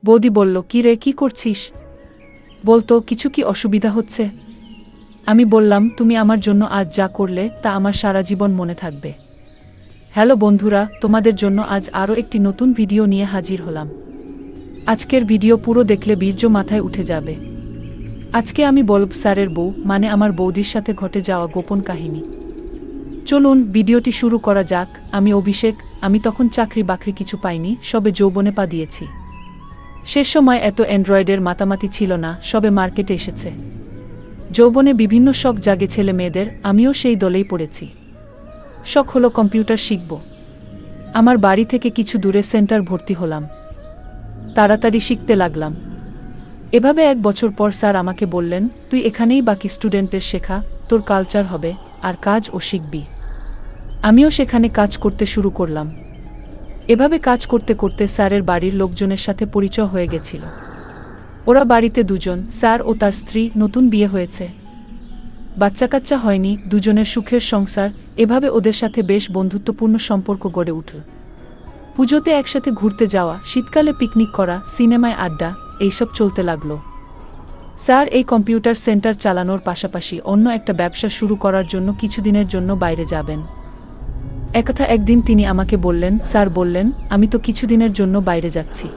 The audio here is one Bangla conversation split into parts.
বৌদি বলল, কি রে, কি করছিস? বলতো, কিছু কি অসুবিধা হচ্ছে? আমি বললাম, তুমি আমার জন্য আজ যা করলে তা আমার সারা জীবন মনে থাকবে। হ্যালো বন্ধুরা, তোমাদের জন্য আজ আরও একটি নতুন ভিডিও নিয়ে হাজির হলাম। আজকের ভিডিও পুরো দেখলে বীর্য মাথায় উঠে যাবে। আজকে আমি বলব স্যারের বউ মানে আমার বৌদির সাথে ঘটে যাওয়া গোপন কাহিনী। চলুন ভিডিওটি শুরু করা যাক। আমি অভিষেক। আমি তখন চাকরি বাকরি কিছু পাইনি, সবে যৌবনে পা দিয়েছি। সে সময় এত অ্যান্ড্রয়েডের মাতামাতি ছিল না, সবে মার্কেটে এসেছে। যৌবনে বিভিন্ন শখ জাগে ছেলে মেয়েদের, আমিও সেই দলেই পড়েছি। শখ হলো কম্পিউটার শিখব। আমার বাড়ি থেকে কিছু দূরে সেন্টার ভর্তি হলাম। তাড়াতাড়ি শিখতে লাগলাম। এভাবে 1 বছর পর স্যার আমাকে বললেন, তুই এখানেই বাকি স্টুডেন্টের শেখা, তোর কালচার হবে, আর কাজও শিখবি। আমিও সেখানে কাজ করতে শুরু করলাম। এভাবে কাজ করতে করতে স্যারের বাড়ির লোকজনের সাথে পরিচয় হয়ে গেছিল। ওরা বাড়িতে দুজন, স্যার ও তার স্ত্রী, নতুন বিয়ে হয়েছে। বাচ্চা কাচ্চা হয়নি, দুজনের সুখের সংসার। এভাবে ওদের সাথে বেশ বন্ধুত্বপূর্ণ সম্পর্ক গড়ে উঠল। পুজোতে একসাথে ঘুরতে যাওয়া, শীতকালে পিকনিক করা, সিনেমায় আড্ডা, এইসব চলতে লাগলো। স্যার এই কম্পিউটার সেন্টার চালানোর পাশাপাশি অন্য একটা ব্যবসা শুরু করার জন্য কিছুদিনের জন্য বাইরে যাবেন। একদিন তিনি আমাকে বললেন, স্যার বললেন, আমি তো কিছুদিনের জন্য বাইরে যাচ্ছি,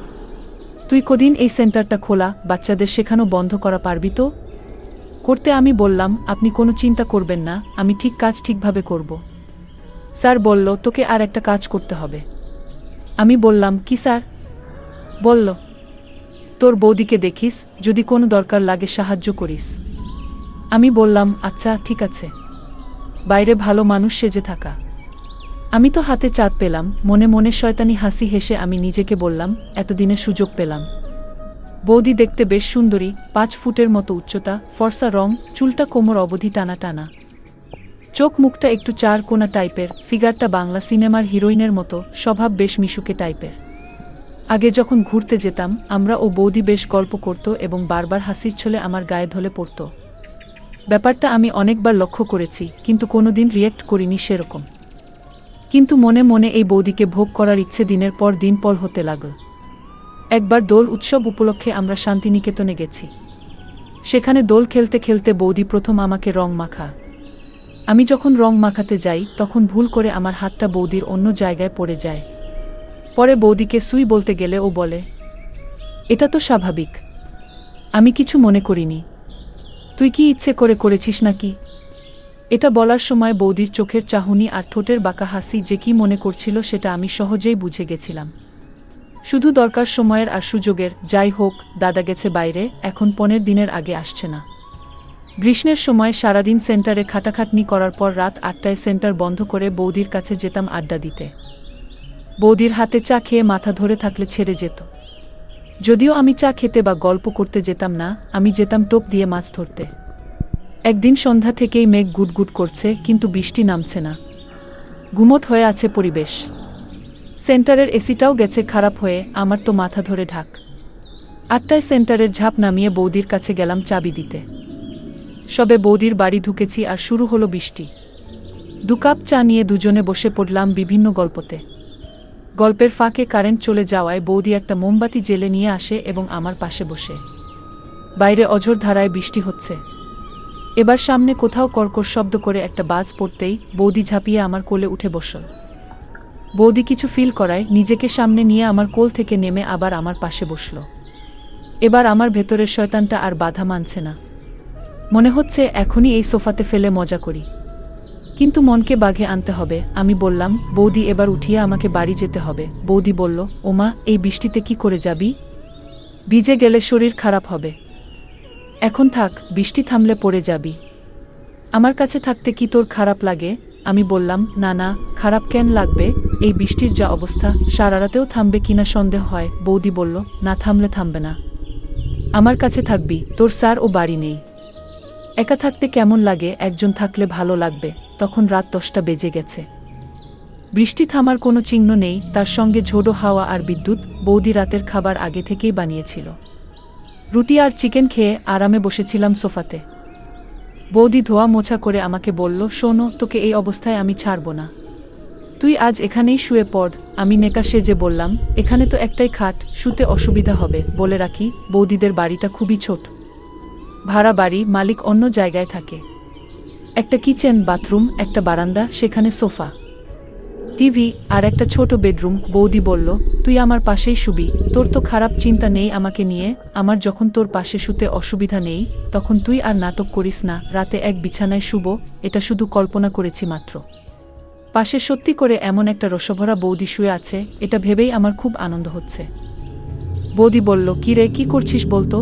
তুই কদিন এই সেন্টারটা খোলা, বাচ্চাদের শেখানো বন্ধ করা পারবি তো? করতে আমি বললাম, আপনি কোনো চিন্তা করবেন না, আমি ঠিক কাজ ঠিকভাবে করব। স্যার বলল, তোকে আর একটা কাজ করতে হবে। আমি বললাম, কি স্যার? বলল, তোর বৌদিকে দেখিস, যদি কোনো দরকার লাগে সাহায্য করিস। আমি বললাম, আচ্ছা ঠিক আছে। বাইরে ভালো মানুষ সেজে থাকা। আমি তো হাতে চাঁদ পেলাম। মনে মনে শয়তানি হাসি হেসে আমি নিজেকে বললাম, এতদিনে সুযোগ পেলাম। বৌদি দেখতে বেশ সুন্দরী, 5 ফুটের মতো উচ্চতা, ফর্সা রং, চুলটা কোমর অবধি টানা টানা, চোখ মুখটা একটু 4 কোনা টাইপের, ফিগারটা বাংলা সিনেমার হিরোইনের মতো, স্বভাব বেশ মিশুকে টাইপের। আগে যখন ঘুরতে যেতাম আমরা, ও বৌদি বেশ গল্প করত এবং বারবার হাসির ছলে আমার গায়ে ঢলে পড়ত। ব্যাপারটা আমি অনেকবার লক্ষ্য করেছি, কিন্তু কোনোদিন রিয়্যাক্ট করিনি সেরকম। কিন্তু মনে মনে এই বৌদিকে ভোগ করার ইচ্ছে দিনের পর দিন পল হতে লাগল। একবার দোল উৎসব উপলক্ষে আমরা শান্তিনিকেতনে গেছি। সেখানে দোল খেলতে খেলতে বৌদি প্রথম আমাকে রং মাখা। আমি যখন রং মাখাতে যাই তখন ভুল করে আমার হাতটা বৌদির অন্য জায়গায় পড়ে যায়। পরে বৌদিকে সুই বলতে গেলে ও বলে, এটা তো স্বাভাবিক। আমি কিছু মনে করিনি। তুই কি ইচ্ছে করে করেছিস নাকি? এটা বলার সময় বৌদির চোখের চাহনি আর ঠোঁটের বাঁকা হাসি যে কি মনে করছিল সেটা আমি সহজেই বুঝে গেছিলাম। শুধু দরকার সময়ের আর সুযোগের। যাই হোক, দাদা গেছে বাইরে, এখন 15 দিনের আগে আসছে না। গ্রীষ্মের সময় সারাদিন সেন্টারে খাটাখাটনি করার পর রাত 8টায় সেন্টার বন্ধ করে বৌদির কাছে যেতাম আড্ডা দিতে। বৌদির হাতে চা খেয়ে মাথা ধরে থাকলে ছেড়ে যেত। যদিও আমি চা খেতে বা গল্প করতে যেতাম না, আমি যেতাম টোপ দিয়ে মাছ ধরতে। একদিন সন্ধ্যা থেকেই মেঘ গুটগুট করছে, কিন্তু বৃষ্টি নামছে না। গুমোট হয়ে আছে পরিবেশ। সেন্টারের এসিটাও গেছে খারাপ হয়ে, আমার তো মাথা ধরে ঢাক। 8টায় সেন্টারের ঝাঁপ নামিয়ে বৌদির কাছে গেলাম চাবি দিতে। সবে বৌদির বাড়ি ঢুকেছি আর শুরু হলো বৃষ্টি। 2 কাপ চা নিয়ে দুজনে বসে পড়লাম বিভিন্ন গল্পতে। গল্পের ফাঁকে কারেন্ট চলে যাওয়ায় বৌদি একটা মোমবাতি জেলে নিয়ে আসে এবং আমার পাশে বসে। বাইরে অঝোর ধারায় বৃষ্টি হচ্ছে। এবার সামনে কোথাও কর্কর শব্দ করে একটা বাজ পড়তেই বৌদি ঝাঁপিয়ে আমার কোলে উঠে বসল। বৌদি কিছু ফিল করায় নিজেকে সামনে নিয়ে আমার কোল থেকে নেমে আবার আমার পাশে বসল। এবার আমার ভেতরের শয়তানটা আর বাধা মানছে না। মনে হচ্ছে এখনই এই সোফাতে ফেলে মজা করি, কিন্তু মনকে বাঘে আনতে হবে। আমি বললাম, বৌদি এবার উঠিয়ে আমাকে বাড়ি যেতে হবে। বৌদি বলল, ওমা, এই বৃষ্টিতে কি করে যাবি? ভিজে গেলে শরীর খারাপ হবে। এখন থাক, বৃষ্টি থামলে পড়ে যাবি। আমার কাছে থাকতে কি তোর খারাপ লাগে? আমি বললাম, না না, খারাপ কেন লাগবে? এই বৃষ্টির যা অবস্থা, সারা রাতেও থামবে কিনা সন্দেহ হয়। বৌদি বলল, না থামলে থামবে না, আমার কাছে থাকবি। তোর স্যার ও বাড়ি নেই, একা থাকতে কেমন লাগে? একজন থাকলে ভালো লাগবে। তখন রাত 10টা বেজে গেছে। বৃষ্টি থামার কোনো চিহ্ন নেই, তার সঙ্গে ঝোড়ো হাওয়া আর বিদ্যুৎ। বৌদি রাতের খাবার আগে থেকেই বানিয়েছিল। রুটি আর চিকেন খেয়ে আরামে বসেছিলাম সোফাতে। বৌদি ধোয়া মোছা করে আমাকে বলল, শোনো, তোকে এই অবস্থায় আমি ছাড়ব না। তুই আজ এখানেই শুয়ে পড়। আমি নেকা সেজে বললাম, এখানে তো একটাই খাট, শুতে অসুবিধা হবে। বলে রাখি, বৌদিদের বাড়িটা খুবই ছোট, ভাড়া বাড়ি, মালিক অন্য জায়গায় থাকে। একটা কিচেন, বাথরুম, একটা বারান্দা, সেখানে সোফা, টিভি আর একটা ছোট বেডরুম। বৌদি বলল, তুই আমার পাশেই শুবি, তোর তো খারাপ চিন্তা নেই আমাকে নিয়ে। আমার যখন তোর পাশে শুতে অসুবিধা নেই, তখন তুই আর নাটক করিস না। রাতে এক বিছানায় শুব, এটা শুধু কল্পনা করেছি মাত্র। পাশে সত্যি করে এমন একটা রসভরা বৌদি শুয়ে আছে, এটা ভেবেই আমার খুব আনন্দ হচ্ছে। বৌদি বলল, কি রে, কি করছিস বলতো?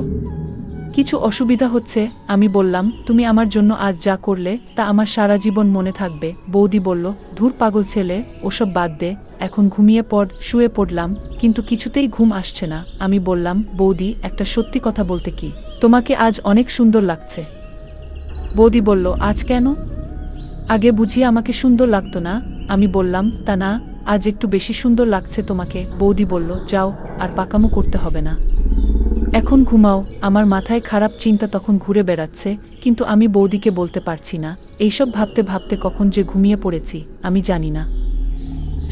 কিছু অসুবিধা হচ্ছে? আমি বললাম, তুমি আমার জন্য আজ যা করলে তা আমার সারা জীবন মনে থাকবে। বৌদি বলল, ধুর পাগল ছেলে, ওসব বাদ দে, এখন ঘুমিয়ে পড়। শুয়ে পড়লাম, কিন্তু কিছুতেই ঘুম আসছে না। আমি বললাম, বৌদি, একটা সত্যি কথা বলতে কি, তোমাকে আজ অনেক সুন্দর লাগছে। বৌদি বলল, আজ কেন? আগে বুঝি আমাকে সুন্দর লাগতো না? আমি বললাম, তা না, আজ একটু বেশি সুন্দর লাগছে তোমাকে। বৌদি বলল, যাও, আর পাকামো করতে হবে না, এখন ঘুমাও। আমার মাথায় খারাপ চিন্তা তখন ঘুরে বেড়াচ্ছে, কিন্তু আমি বৌদিকে বলতে পারছি না। এইসব ভাবতে ভাবতে কখন যে ঘুমিয়ে পড়েছি আমি জানি না।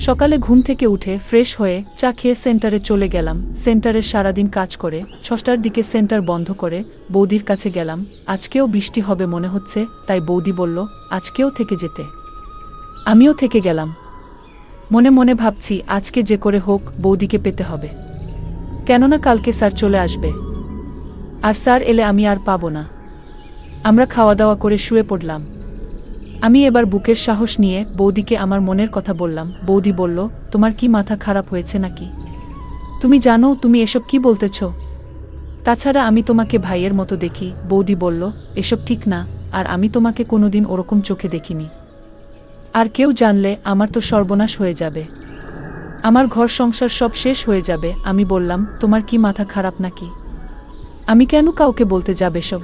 সকালে ঘুম থেকে উঠে ফ্রেশ হয়ে চা খেয়ে সেন্টারে চলে গেলাম। সেন্টারের সারাদিন কাজ করে 6টার দিকে সেন্টার বন্ধ করে বৌদির কাছে গেলাম। আজকেও বৃষ্টি হবে মনে হচ্ছে, তাই বৌদি বলল, আজকেও থেকে যেতে। আমিও থেকে গেলাম। মনে মনে ভাবছি, আজকে যে করে হোক বৌদিকে পেতে হবে, কেননা কালকে স্যার চলে আসবে, আর স্যার এলে আমি আর পাবো না। আমরা খাওয়া দাওয়া করে শুয়ে পড়লাম। আমি এবার বুকের সাহস নিয়ে বৌদিকে আমার মনের কথা বললাম। বৌদি বলল, তোমার কি মাথা খারাপ হয়েছে নাকি? তুমি জানো তুমি এসব কি বলতেছ? তাছাড়া আমি তোমাকে ভাইয়ের মতো দেখি। বৌদি বলল, এসব ঠিক না, আর আমি তোমাকে কোনোদিন ওরকম চোখে দেখিনি। আর কেউ জানলে আমার তো সর্বনাশ হয়ে যাবে, আমার ঘর সংসার সব শেষ হয়ে যাবে। আমি বললাম, তোমার কি মাথা খারাপ নাকি? আমি কেন কাউকে বলতে যাবে সব?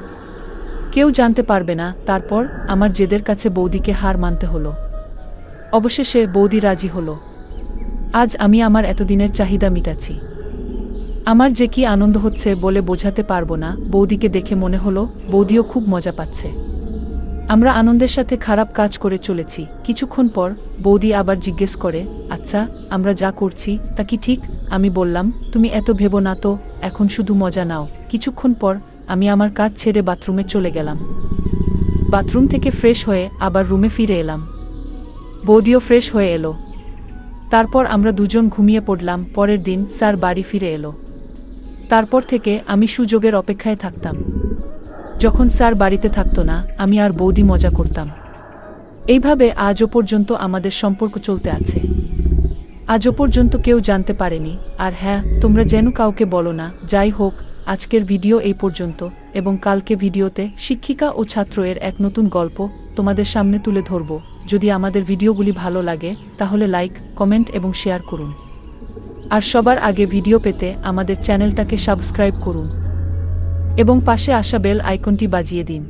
কেউ জানতে পারবে না। তারপর আমার জেদের কাছে বৌদিকে হার মানতে হলো। অবশেষে বৌদি রাজি হলো। আজ আমি আমার এতদিনের চাহিদা মিটাচ্ছি। আমার যে কি আনন্দ হচ্ছে বলে বোঝাতে পারবো না। বৌদিকে দেখে মনে হলো বৌদিও খুব মজা পাচ্ছে। আমরা আনন্দের সাথে খারাপ কাজ করে চলেছি। কিছুক্ষণ পর বৌদি আবার জিজ্ঞেস করে, আচ্ছা, আমরা যা করছি তা কি ঠিক? আমি বললাম, তুমি এত ভেবো না তো, এখন শুধু মজা নাও। কিছুক্ষণ পর আমি আমার কাজ ছেড়ে বাথরুমে চলে গেলাম। বাথরুম থেকে ফ্রেশ হয়ে আবার রুমে ফিরে এলাম। বৌদিও ফ্রেশ হয়ে এলো। তারপর আমরা দুজন ঘুমিয়ে পড়লাম। পরের দিন স্যার বাড়ি ফিরে এলো। তারপর থেকে আমি সুযোগের অপেক্ষায় থাকতাম। যখন স্যার বাড়িতে থাকতো না, আমি আর বৌদি মজা করতাম। এইভাবে আজও পর্যন্ত আমাদের সম্পর্ক চলতে আছে। আজও পর্যন্ত কেউ জানতে পারেনি। আর হ্যাঁ, তোমরা যেন কাউকে বলো না। যাই হোক, আজকের ভিডিও এই পর্যন্ত, এবং কালকে ভিডিওতে শিক্ষিকা ও ছাত্রের এক নতুন গল্প তোমাদের সামনে তুলে ধরব। যদি আমাদের ভিডিওগুলি ভালো লাগে তাহলে লাইক, কমেন্ট এবং শেয়ার করুন। আর সবার আগে ভিডিও পেতে আমাদের চ্যানেলটাকে সাবস্ক্রাইব করুন এবং পাশে আসা বেল আইকনটি বাজিয়ে দিন।